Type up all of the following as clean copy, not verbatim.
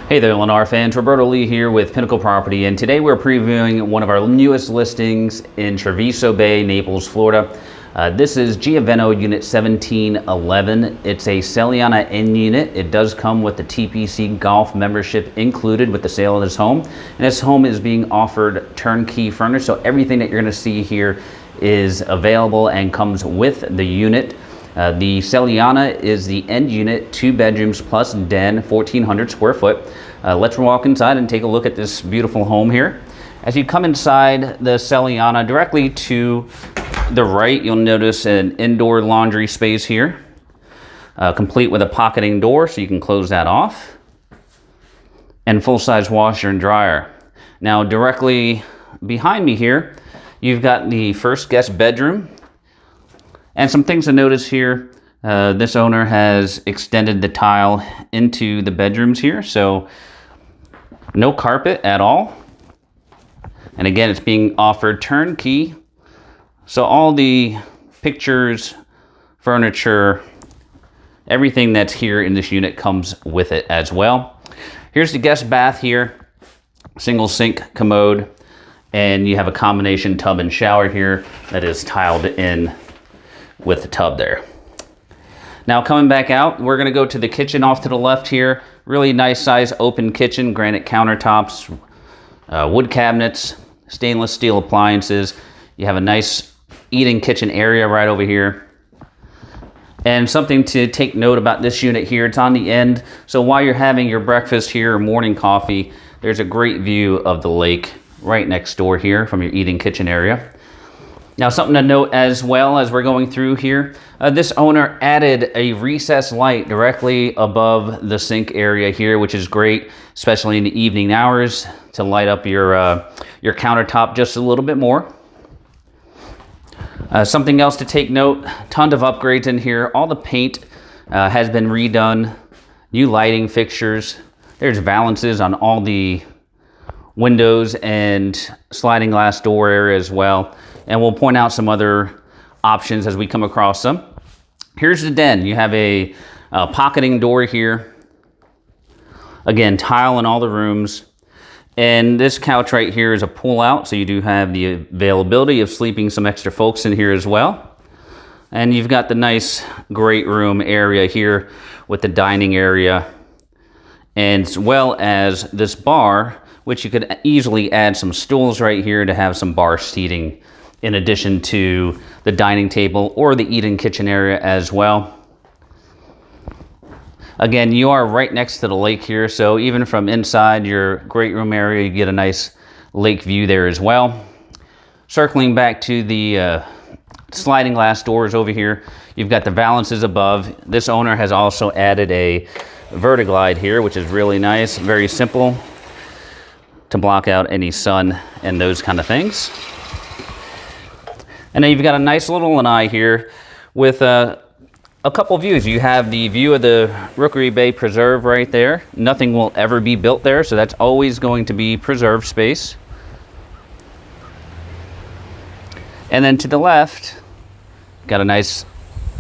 Hey there, Lennar fans. Roberto Lee here with Pinnacle Property, and today we're previewing one of our newest listings in Treviso Bay, Naples, Florida. This is GIAVENO Unit 1711. It's a Celiana N unit. It does come with the TPC Golf membership included with the sale of this home. And this home is being offered turnkey furnished, so everything that you're going to see here is available and comes with the unit. The Celiana is the end unit, 2 bedrooms plus den, 1,400 square foot. Let's walk inside and take a look at this beautiful home here. As you come inside the Celiana, directly to the right, you'll notice an indoor laundry space here, complete with a pocketing door so you can close that off, and full-size washer and dryer. Now, directly behind me here, you've got the first guest bedroom. And some things to notice here, this owner has extended the tile into the bedrooms here, so no carpet at all. And again, it's being offered turnkey. So all the pictures, furniture, everything that's here in this unit comes with it as well. Here's the guest bath here, single sink commode, and you have a combination tub and shower here that is tiled in with the tub there. Now coming back out, we're going to go to the kitchen off to the left here. Really nice size open kitchen, granite countertops, wood cabinets, stainless steel appliances. You have a nice eating kitchen area right over here. And something to take note about this unit here, it's on the end. So while you're having your breakfast here or morning coffee, there's a great view of the lake right next door here from your eating kitchen area. Now, something to note as well as we're going through here, this owner added a recessed light directly above the sink area here, which is great, especially in the evening hours to light up your countertop just a little bit more. Something else to take note, tons of upgrades in here. All the paint has been redone, new lighting fixtures. There's valances on all the windows and sliding glass door area as well. And we'll point out some other options as we come across them. Here's the den. You have a pocketing door here. Again, tile in all the rooms. And this couch right here is a pull out, so you do have the availability of sleeping some extra folks in here as well. And you've got the nice great room area here with the dining area, and as well as this bar, which you could easily add some stools right here to have some bar seating in addition to the dining table or the eating kitchen area as well. Again, you are right next to the lake here, so even from inside your great room area, you get a nice lake view there as well. Circling back to the sliding glass doors over here, you've got the valances above. This owner has also added a vertiglide here, which is really nice, very simple to block out any sun and those kind of things. And then you've got a nice little lanai here with a couple views. You have the view of the Rookery Bay Preserve right there. Nothing will ever be built there, so that's always going to be preserved space. And then to the left, got a nice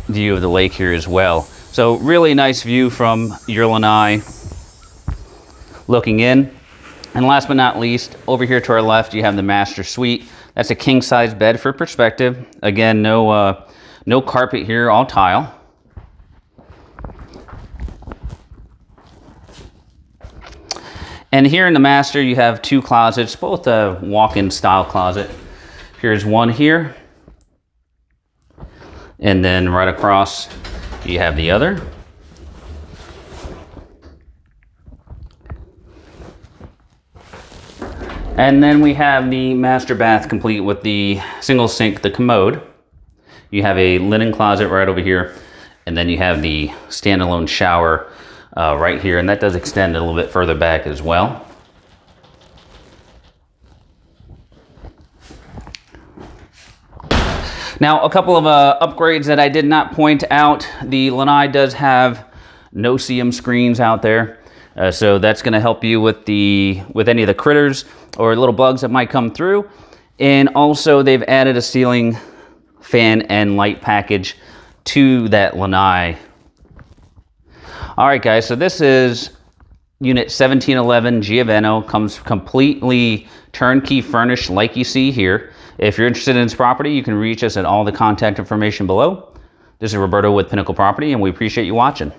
view of the lake here as well. So really nice view from your lanai looking in. And last but not least, over here to our left, you have the master suite. That's a king-size bed for perspective. Again, no carpet here, all tile. And here in the master, you have 2 closets, both a walk-in style closet. Here's one here. And then right across, you have the other. And then we have the master bath complete with the single sink, the commode. You have a linen closet right over here, and then you have the standalone shower right here, and that does extend a little bit further back as well. Now, a couple of upgrades that I did not point out. The lanai does have no-see-um screens out there. So that's going to help you with any of the critters or little bugs that might come through. And also they've added a ceiling fan and light package to that lanai. All right, guys, so this is Unit 1711 GIAVENO, comes completely turnkey furnished like you see here. If you're interested in this property, you can reach us at all the contact information below. This is Roberto with Pinnacle Property, and we appreciate you watching.